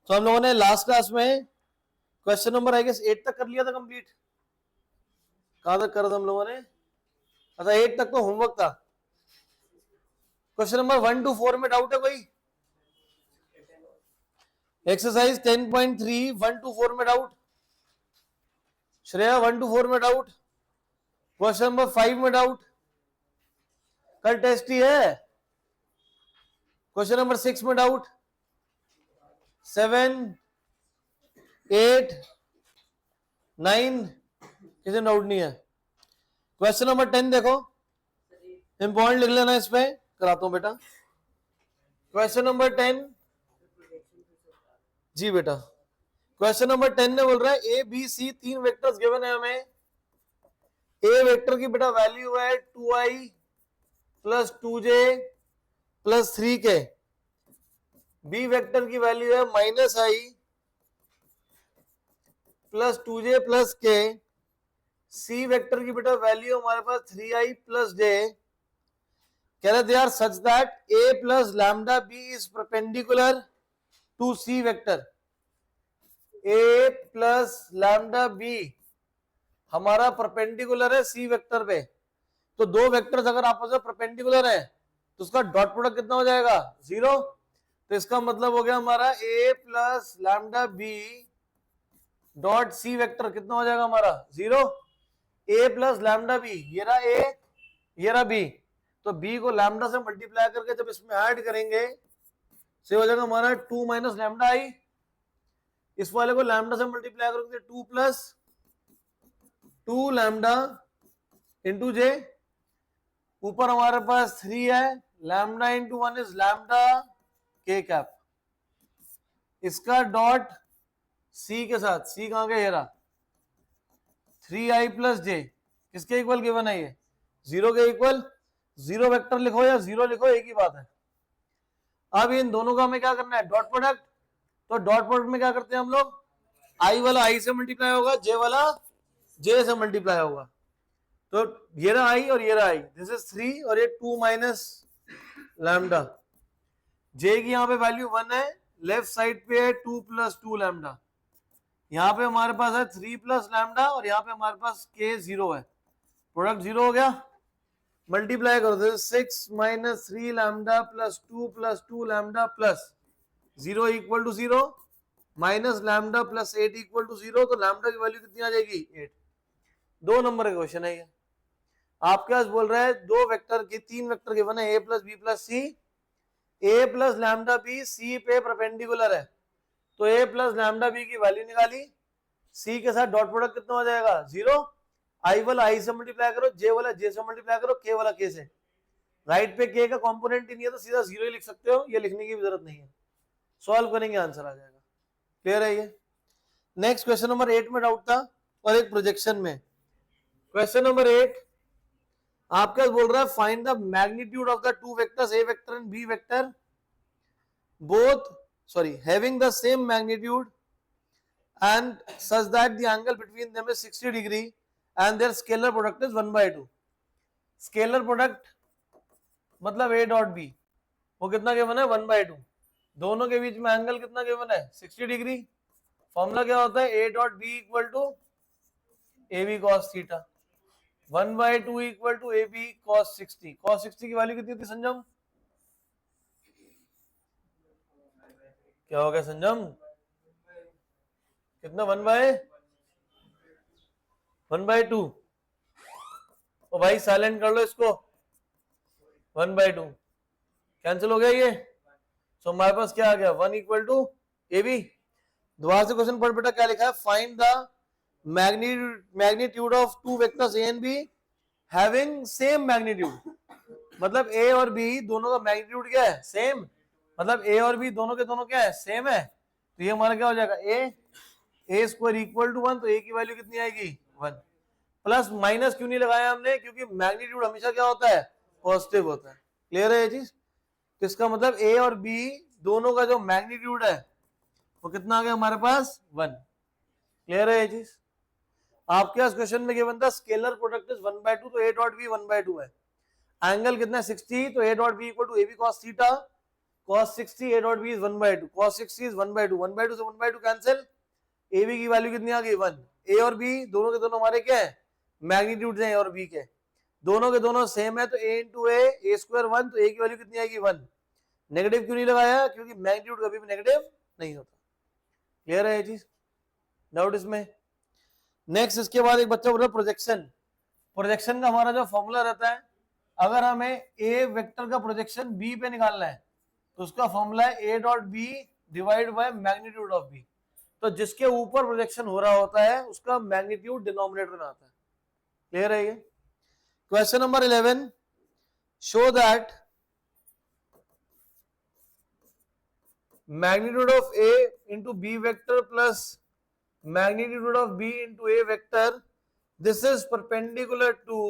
तो हम लोगों ने लास्ट क्लास में क्वेश्चन नंबर आई गेस 8 तक कर लिया था कंप्लीट। कहां तक करा था हम लोगों ने? अच्छा 8 तक तो होमवर्क था। क्वेश्चन नंबर 1 to 4 में डाउट है कोई? एक्सरसाइज 10.3 1 to 4 में डाउट? श्रेया 1 to 4 में डाउट? क्वेश्चन नंबर 5 में डाउट? कल टेस्ट ही है। क्वेश्चन नंबर 6 में डाउट? 7 8 9 किसी डाउट नहीं है। क्वेश्चन नंबर 10 देखो, इंपॉर्टेंट लिख लेना, इस पे कराता हूं बेटा। क्वेश्चन नंबर 10 जी बेटा, क्वेश्चन नंबर 10 ने बोल रहा है ए बी सी तीन वेक्टर्स गिवन है हमें। ए वेक्टर की बेटा वैल्यू है 2i plus 2j plus 3k। B vector की वैल्यू है -i plus 2j plus k। C vector की बेटा वैल्यू हमारे पास 3i प्लस j। कह रहे थे यार such that a plus lambda B is perpendicular to C vector. a plus lambda B हमारा परपेंडिकुलर है सी वेक्टर पे। तो दो वेक्टर्स अगर आपस में परपेंडिकुलर है तो उसका डॉट प्रोडक्ट कितना हो जाएगा? 0। तो इसका मतलब हो गया हमारा a plus lambda B dot C vector कितना हो जाएगा हमारा? 0। a प्लस लैम्डा बी, ये रहा a, ये रहा b। तो b को लैम्डा से मल्टीप्लाई करके जब इसमें ऐड करेंगे से हो जाएगा हमारा 2 माइनस लैम्डा आई। इस वाले को लैम्डा से मल्टीप्लाई करोगे 2 प्लस 2 लैम्डा इंटू जे। ऊपर हमारे पास 3 है, लैम्डा इंटू 1 इज लैम्डा के कैप। इसका डॉट सी के साथ, सी कहां गया? ये रहा 3i प्लस जे। किसके इक्वल गिवन है? ये 0 के इक्वल। 0 वेक्टर लिखो या 0 लिखो एक ही बात है। अब इन दोनों का हमें क्या करना है? Dot product. तो डॉट प्रोडक्ट में क्या करते हैं हम लोग? आई वाला आई से मल्टीप्लाई होगा, जे वाला जे से मल्टीप्लाई होगा। तो ये रहा आई और ये रहा आई, दिस इज 3 और ये 2 माइनस लैम्डा। जे की यहाँ पे वैल्यू 1 है, लेफ्ट साइड पे है 2 प्लस 2 लैम्डा। यहाँ पे हमारे पास है 3 प्लस लैम्डा और यहाँ पे हमारे पास के 0 है। प्रोडक्ट 0 हो गया। मल्टीप्लाई करो तो 6 minus 3 lambda plus 2 lambda plus 0 equal to 0 minus lambda plus 8 equal to 0। तो लैम्डा की वैल्यू कितनी आ जाएगी? 8। 2 नंबर का क्वेश्चन है ये। आपके पास बोल रहा है दो वेक्टर की, तीन वेक्टर गिवन है, A plus B plus C. A plus lambda B C पे परपेंडिकुलर है। तो ए प्लस लैम्डा बी की वैल्यू निकाली, सी के साथ डॉट प्रोडक्ट कितना हो जाएगा? 0। आई वाला आई से मल्टीप्लाई करो, जे वाला जे से मल्टीप्लाई करो, के वाला के से। राइट पे के का कंपोनेंट ही नहीं है तो सीधा 0 ही लिख सकते हो, ये लिखने की भी जरूरत नहीं है। सॉल्व करेंगे आंसर आ जाएगा। क्लियर है ये? नेक्स्ट क्वेश्चन नंबर 8 में डाउट था और एक प्रोजेक्शन में। क्वेश्चन नंबर 8 आपका बोल रहा है find the magnitude of the two vectors A vector and B vector having the same magnitude and such that the angle between them is 60 degree and their scalar product is 1/2। Scalar product मतलब a dot B, वो कितना given है? 1/2। दोनों के बीच में angle कितना given है? 60 degree. Formula क्या होता है? a dot B equal to A B cos theta. 1/2 equal to A B cos 60। Cos 60 की वैल्यू कितनी थी संजम? क्या हो गया संजम? कितना? 1/2। तो भाई साइलेंट कर लो इसको। 1/2 कैंसिल हो गया ये। सो हमारे पास क्या आ गया? 1 इक्वल टू ए बी। दोबारा से क्वेश्चन पढ़ बेटा, क्या लिखा है? Find the magnitude of to vectors A and be having same magnitude. मतलब ए और बी दोनों का मैग्नीट्यूड क्या है? सेम। मतलब ए और बी दोनों के दोनों क्या है? सेम है। तो ये हमारा क्या हो जाएगा? A square equal to 1। तो ए की वैल्यू कितनी आएगी? 1। प्लस माइनस क्यों नहीं लगाया हमने? क्योंकि मैग्नीट्यूड हमेशा क्या होता है? पॉजिटिव होता है। क्लियर है ये चीज? तो इसका मतलब ए और बी दोनों का जो मैग्नीट्यूड है वो कितना आ गया हमारे पास? 1। क्लियर है ये चीज? आपके पास क्वेश्चन में गिवन था स्केलर प्रोडक्ट इज 1/2, तो ए डॉट बी 1/2 है। एंगल कितना है? 60। तो A dot B equal to A B cos theta cos 60 a dot b is 1/2, cos 60 is 1/2, 1/2 से 1/2 कैंसिल, ए बी की वैल्यू कितनी आ गई 1, ए और बी दोनों के दोनों हमारे क्या है मैग्नीट्यूड हैं, ए और बी के दोनों के दोनों सेम है, तो ए इंटू ए स्क्वायर 1, तो ए की वैल्यू कितनी आएगी 1, नेगेटिव क्यों नहीं लगाया, क्योंकि मैग्नीट्यूड कभी भी नेगेटिव नहीं होता। क्लियर है ये चीज, डाउट इसमें। नेक्स्ट इसके बाद एक बच्चा बोल रहा है प्रोजेक्शन, प्रोजेक्शन का हमारा जो फॉर्मूला रहता है, अगर हमें ए वेक्टर का प्रोजेक्शन बी पे निकालना है तो उसका फॉर्मूला है A dot B divide by magnitude of B, तो जिसके ऊपर प्रोजेक्शन हो रहा होता है उसका मैग्नीट्यूड डिनोमिनेटर में आता है। क्लियर है ये। Question number 11, show that magnitude of A into B vector plus magnitude of B into A vector, this is perpendicular to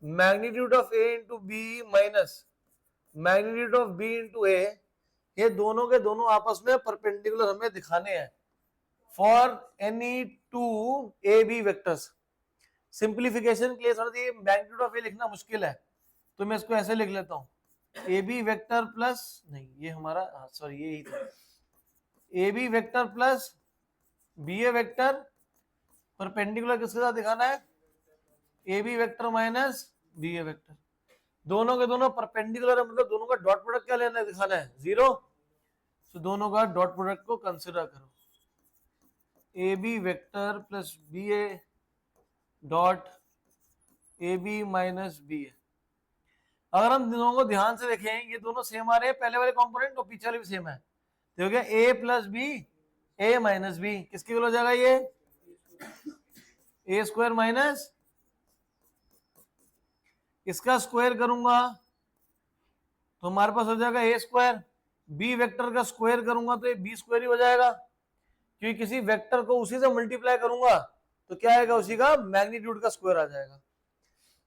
magnitude of A into B minus magnitude of B into A, ये दोनों के दोनों आपस में perpendicular हमें दिखाने हैं for any two A B vectors. Simplification के लिए थोड़ा सा ये मैग्नीट्यूड ऑफ ए लिखना मुश्किल है, तो मैं इसको ऐसे लिख लेता हूँ, ए बी वेक्टर प्लस, नहीं ये हमारा सॉरी ये ही था, A B vector plus B A vector perpendicular किसके साथ दिखाना है, A B vector minus B A vector, दोनों के दोनों परपेंडिकुलर है, मतलब दोनों का डॉट प्रोडक्ट क्या लेना है, दिखाना है 0, तो दोनों का डॉट प्रोडक्ट को कंसिडर करो, A B vector plus B A dot A B minus B A. अगर हम दोनों को ध्यान से देखें ये दोनों सेम आ रहे हैं, पहले वाले कंपोनेंट और पीछे वाले भी सेम है, तो हो गया a plus B A minus B, किसके इक्वल हो जाएगा ये ए स्क्वायर माइनस, इसका स्क्वायर करूंगा तो हमारे पास हो जाएगा ए स्क्वायर, बी वेक्टर का स्क्वायर करूंगा तो ये बी स्क्वायर ही हो जाएगा, क्योंकि किसी वेक्टर को उसी से मल्टीप्लाई करूंगा तो क्या आएगा, उसी का मैग्नीट्यूड का स्क्वायर आ जाएगा।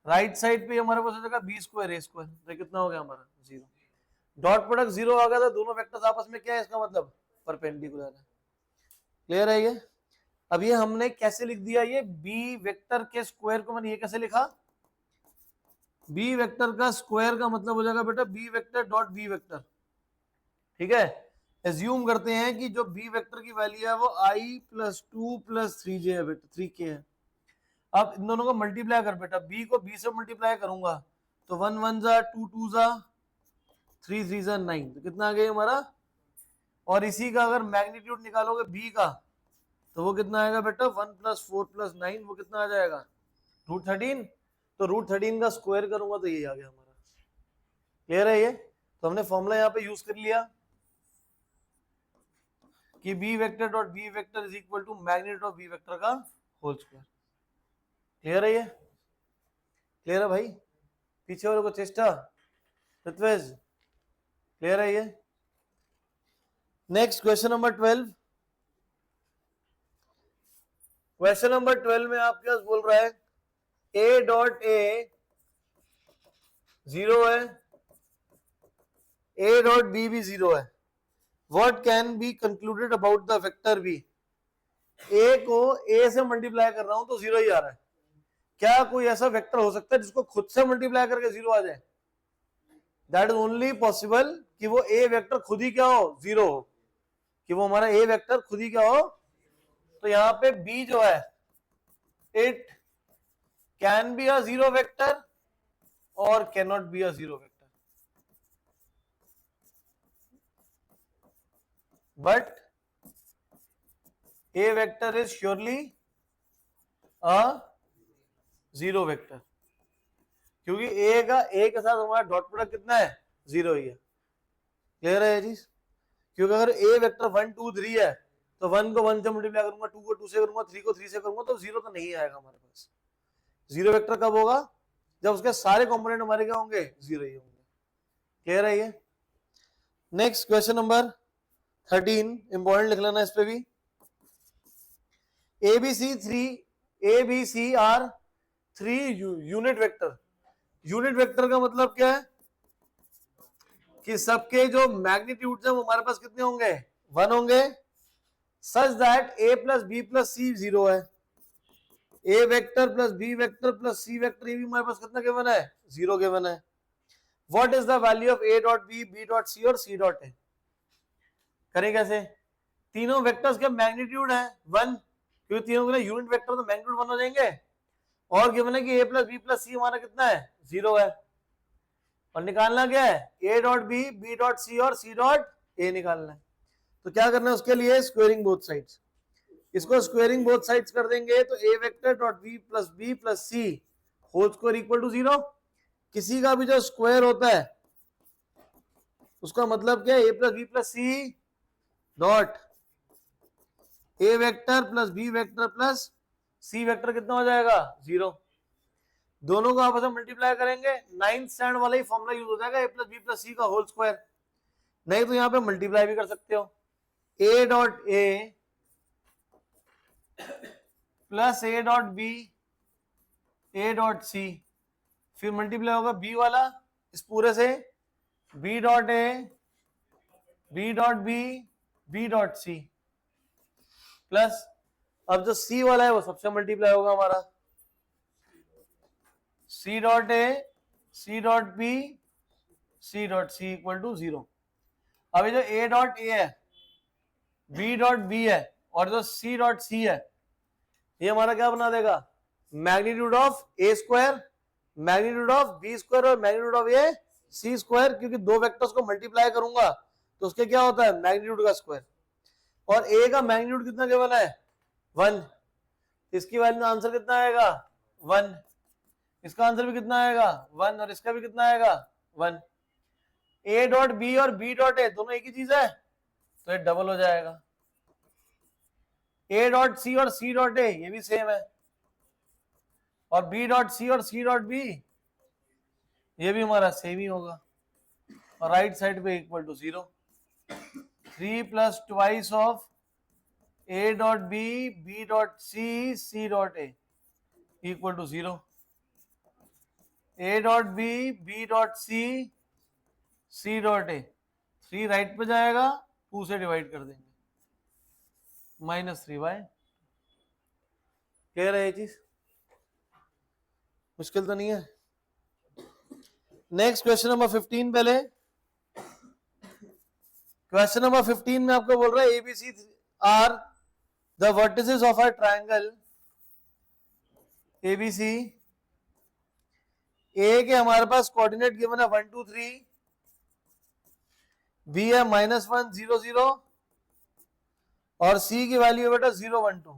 राइट साइड पे हमारे पास हो जाएगा बी स्क्वायर ए स्क्वायर, तो कितना हो गया हमारा 0, डॉट प्रोडक्ट 0 आ गया था, दोनों वेक्टर्स आपस में क्या है, इसका मतलब परपेंडिकुलर है। क्लियर है ये। अब ये हमने कैसे लिख दिया, ये बी वेक्टर के स्क्वायर को मैंने ये कैसे लिखा, बी वेक्टर का स्क्वायर का मतलब हो जाएगा बेटा B vector dot B vector. ठीक है, एज्यूम करते हैं कि जो बी वेक्टर की वैल्यू है वो i प्लस 2 प्लस 3j है बेटा, 3k है। अब इन दोनों को मल्टीप्लाई कर बेटा, b को b से मल्टीप्लाई करूंगा तो 1 1 जा 2 2 जा 3 3 जा 9, तो कितना आ गया हमारा, और इसी का अगर मैग्नीट्यूड निकालोगे b का तो वो कितना आएगा बेटा 1 प्लस 4 प्लस 9, वो कितना आ जाएगा √13, तो √13 का स्क्वायर करूंगा तो ये आ गया हमारा। क्लियर है ये। तो हमने फॉर्मूला यहाँ पे यूज कर लिया कि B vector dot B vector is equal to magnitude of B vector का होल स्क्वायर। क्लियर है ये, क्लियर है भाई, पीछे वाले को चेष्टा ऋत्विज, क्लियर है ये। Next question number 12, question number 12 में आपके पास बोल रहा है ए डॉट ए 0 है, ए डॉट बी भी 0 है, what can be concluded about the vector B. A को ए से मल्टीप्लाई कर रहा हूं तो 0 ही आ रहा है, क्या कोई ऐसा वेक्टर हो सकता है जिसको खुद से मल्टीप्लाई करके 0 आ जाए, दैट इज ओनली पॉसिबल कि वो ए वेक्टर खुद ही क्या हो 0 हो, कि वो हमारा ए वेक्टर खुद ही क्या हो। तो यहाँ पे बी जो है it can be a 0 vector और can not be a 0 vector, but A vector is surely a 0 vector, क्योंकि ए के साथ हमारा डॉट प्रोडक्ट कितना है 0 ही है। क्लियर है ये चीज, क्योंकि अगर ए वेक्टर 1 2 3 है तो 1 को 1 से मल्टीप्लाई करूंगा, 2 को 2 से करूंगा, 3 को 3 से करूंगा, तो 0 तो नहीं आएगा हमारे पास। 0 वेक्टर कब होगा, जब उसके सारे कंपोनेंट हमारे क्या होंगे 0 ही होंगे। क्लियर है ये। नेक्स्ट क्वेश्चन नंबर 13, इंपॉर्टेंट लिख लेना इस पे भी, ABC are 3 unit vector. Unit vector का मतलब क्या है कि सबके जो मैग्नीट्यूड है वो हमारे पास कितने होंगे 1 होंगे, such that a plus B plus C 0 है, A vector plus B vector plus C vector ये भी हमारे पास कितना गिवन है 0 गिवन है। What is the value of A dot B, B dot C और सी डॉट ए? करें कैसे? तीनों वेक्टर्स के मैग्नीट्यूड है 1, क्योंकि तीनों के लिए यूनिट वेक्टर तो मैग्नीट्यूड 1 हो जाएंगे, और गिवन है कि A plus B plus C हमारा कितना है 0 है, और निकालना क्या है A dot B, B dot C और सी डॉट ए निकालना है। तो क्या करना है उसके लिए, स्क्वेयरिंग बोथ साइड्स। इसको स्क्वेयरिंग बोथ साइड्स कर देंगे तो A vector dot B plus C whole square equal to 0। किसी का भी जो स्क्वायर होता है उसका मतलब क्या है, A plus B plus C dot A vector plus B vector plus C vector कितना हो जाएगा 0। दोनों को आपस में मल्टीप्लाई करेंगे, 9th स्टैंडर्ड वाला ही फॉर्मूला यूज हो जाएगा, ए प्लस बी प्लस सी का होल स्क्वायर। नहीं तो यहाँ पे मल्टीप्लाई भी कर सकते हो, A dot A plus A dot B, A dot C, फिर मल्टीप्लाई होगा बी वाला इस पूरे से, B dot A, B dot B, B dot C, plus अब जो सी वाला है वो सबसे मल्टीप्लाई होगा हमारा, C dot A, C dot B, C dot C equal to 0। अब ये जो ए डॉट ए है, बी डॉट बी है और जो सी डॉट सी है, ये हमारा क्या बना देगा, magnitude of A square, magnitude of B square और magnitude of A C square, क्योंकि दो वेक्टर्स को मल्टीप्लाई करूंगा तो उसके क्या होता है मैग्नीट्यूड का स्क्वायर, और ए का मैग्नीट्यूड कितना केवल है 1, इसकी वैल्यू आंसर कितना आएगा 1, इसका आंसर भी कितना आएगा 1 और इसका भी कितना आएगा 1। ए डॉट बी और बी डॉट ए दोनों एक ही चीज है तो ये डबल हो जाएगा, ए डॉट सी और सी डॉट ए ये भी सेम है, और बी डॉट सी और सी डॉट बी ये भी हमारा सेम ही होगा, और राइट साइड पे equal to 0। 3 plus twice of A dot B, B dot C, C dot A equal to 0। A dot B, B dot C, C dot A, 3 right पे जाएगा, 2 से डिवाइड कर देंगे, -3/। क्लियर है ये चीज, मुश्किल तो नहीं है। नेक्स्ट क्वेश्चन नंबर 15 पहले। क्वेश्चन नंबर 15 में आपको बोल रहा है ABC are the vertices of a triangle ABC. A के हमारे पास कोऑर्डिनेट गिवन है 1 2 3, बी है -1 0 0 और सी की वैल्यू है बेटा 0 1 2।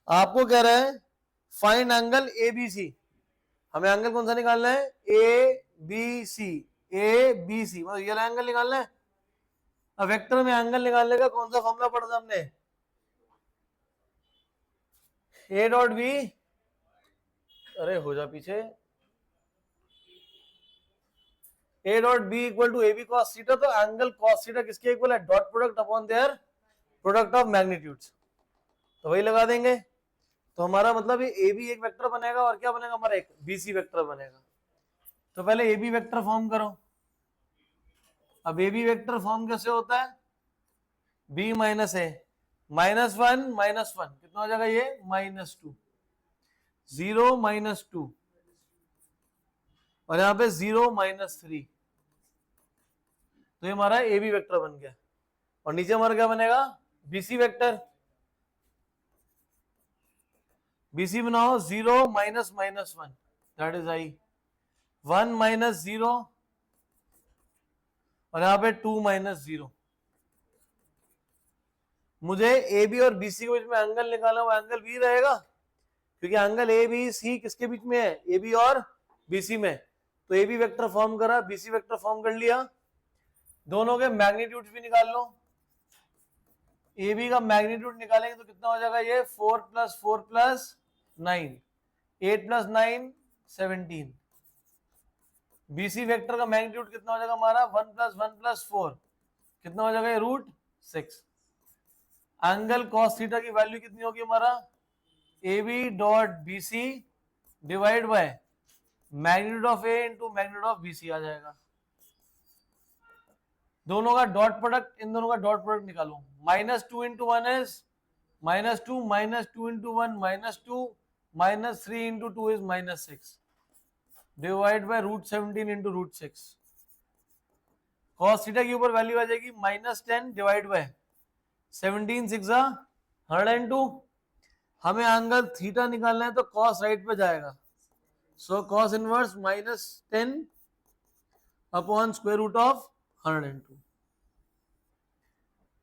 आपको कह रहा है find angle A B C, हमें एंगल कौन सा निकालना है A B C, A B सी मतलब ये एंगल निकालना है। अब वेक्टर में एंगल निकालने का कौन सा फॉर्मूला पढ़ा था हमने, ए डॉट बी, अरे हो जा पीछे, A dot B equal to A B cos theta, तो एंगल कॉस थीटा किसके इक्वल है dot product upon their product of magnitudes, तो वही लगा देंगे। तो हमारा मतलब ये ए बी एक वेक्टर बनेगा और क्या बनेगा हमारा एक बी सी वेक्टर बनेगा। तो पहले ए बी वेक्टर फॉर्म करो। अब ए बी वेक्टर फॉर्म कैसे होता है, बी माइनस ए, -1 कितना हो जाएगा ये -2, 0 -2 और यहाँ पे 0 -3, तो ये हमारा ए बी वेक्टर बन गया। और नीचे हमारा क्या बनेगा बीसी वेक्टर, बीसी बनाओ 0 -1 दैट इज आई, 1 -0 और यहाँ पे 2 -0। मुझे ए बी और बीसी के बीच में एंगल निकालना, वो एंगल बी रहेगा क्योंकि एंगल ए बी सी किसके बीच में है ए बी और बीसी में। तो ए बी वेक्टर फॉर्म करा, बीसी वेक्टर फॉर्म कर लिया, दोनों के मैग्नीट्यूड भी निकाल लो। ए बी का मैग्नीट्यूड निकालेंगे तो कितना हो जाएगा ये 4 + 4 + 9, 8 + 9 17। बीसी वेक्टर का मैग्नीट्यूड कितना हो जाएगा हमारा 1 + 1 + 4 कितना हो जाएगा ये √6। एंगल कॉस थीटा की वैल्यू कितनी होगी हमारा A B dot B C divide by magnitude of A into magnitude of B C आ जाएगा। दोनों का डॉट प्रोडक्ट, इन दोनों का डॉट प्रोडक्ट निकालो, -2 × 1 is -2 -2 × 1 -2 -3 × 2 is -6। Divide by √17 into √6। Cos theta के ऊपर वैल्यू आ जाएगी -10 डिवाइड बाय 17 6 102। हमें एंगल थीटा निकालना है तो कॉस राइट पे जाएगा, so cos inverse -10 upon square root of 102।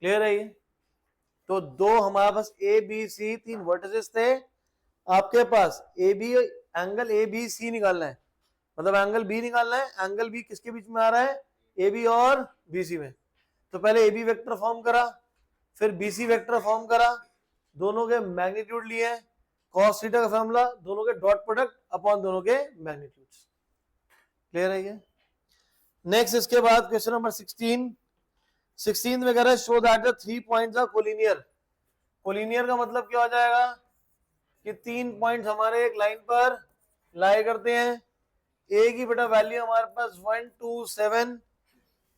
Clear है ये? तो दो हमारे पास ए बी सी 3 वर्टिसेस थे, आपके पास A B angle A B C निकालना है, मतलब एंगल बी निकालना है। एंगल बी किसके बीच में आ रहा है? ए बी और बी सी में। तो पहले ए बी वेक्टर फॉर्म करा, फिर बी सी वेक्टर फॉर्म करा, दोनों के मैग्नीट्यूड लिए, कॉस थीटा का फॉर्मूला, दोनों के डॉट प्रोडक्ट अपॉन दोनों के मैग्नीट्यूड्स। क्लियर है ये? नेक्स्ट इसके बाद क्वेश्चन नंबर 16 में कह रहा है show that the 3 points are collinear. Collinear का मतलब क्या हो जाएगा कि 3 पॉइंट्स हमारे एक लाइन पर लाई करते हैं। ए की बेटा वैल्यू हमारे पास 1 2 7,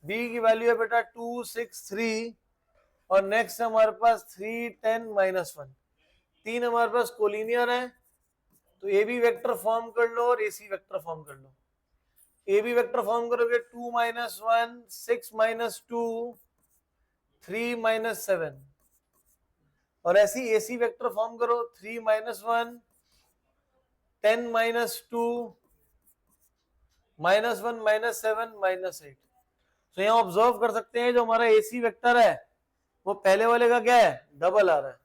बी की वैल्यू है बेटा 2 6 3, और नेक्स्ट हमारे पास 3 10 -1। 3 हमारे पास कोलिनियर है, तो ए बी वेक्टर फॉर्म कर लो और ए सी वेक्टर फॉर्म कर लो। ए बी वेक्टर फॉर्म करोगे 2 -1 6 -2 3 -7, और ऐसी ए सी वेक्टर फॉर्म करो 3 -1 10 -2 -1 -7 -8। तो यहाँ ऑब्जर्व कर सकते हैं जो हमारा ए सी वेक्टर है वो पहले वाले का क्या है? डबल आ रहा है।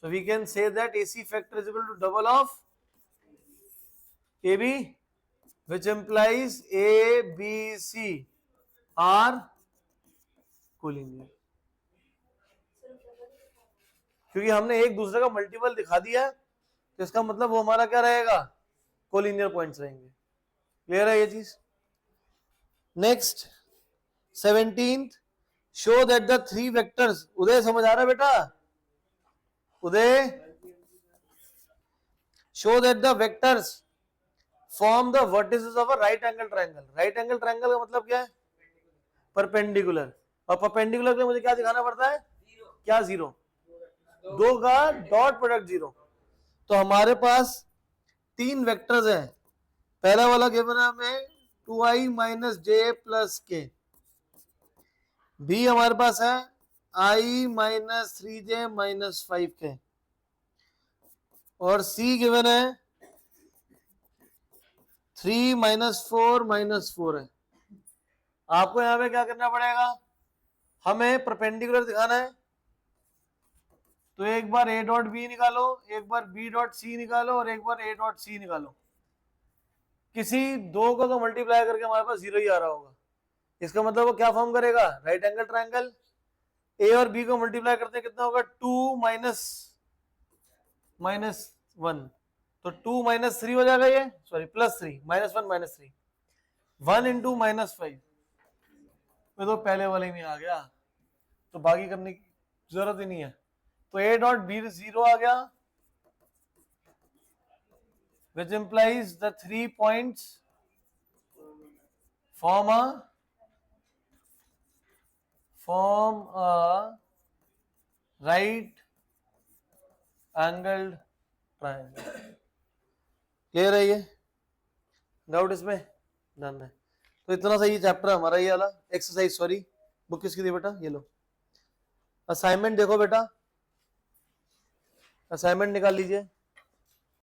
So we can say that AC factor is equal to double of AB, which implies A, B, C are collinear. क्योंकि हमने एक दूसरे का मल्टीपल दिखा दिया, तो इसका मतलब वो हमारा क्या रहेगा? कोलिनियर पॉइंट्स रहेंगे। क्लियर है ये चीज? Next 17th, show that the 3 vectors. Uday समझ आ रहा है बेटा? Uday, show that the vectors form the vertices of a right angle triangle. Right angle triangle का मतलब क्या है? परपेंडिकुलर। और परपेंडिकुलर के लिए मुझे क्या दिखाना पड़ता है? क्या? 0। दो का डॉट प्रोडक्ट 0। तो हमारे पास 3 वेक्टर्स हैं। पहला वाला गिवन है हमें 2i - j + k। बी हमारे पास है i - 3j - 5k, और सी गिवन है 3 - 4 - 4 है। आपको यहां पे क्या करना पड़ेगा? हमें परपेंडिकुलर दिखाना है, तो एक बार a डॉट बी निकालो, एक बार b डॉट सी निकालो, और एक बार a डॉट सी निकालो। किसी दो को तो मल्टीप्लाई करके हमारे पास 0 ही आ रहा होगा। इसका मतलब वो क्या फॉर्म करेगा? Right angle triangle. a और b को मल्टीप्लाई करते हैं कितना होगा? 2 -1, तो 2 -3 हो जाएगा ये, सॉरी +3 -1 -3 1 इंटू -5 में, तो पहले वाले में आ गया, तो बाकी करने की जरूरत ही नहीं है। तो a डॉट बी 0 आ गया, which implies the 3 points form a right angled triangle। Clear है ये? डाउट इसमें? डन है। तो इतना सही चैप्टर हमारा ये वाला एक्सरसाइज, सॉरी बुक किसकी थी बेटा? ये लो। असाइनमेंट देखो बेटा, असाइनमेंट निकाल लीजिए।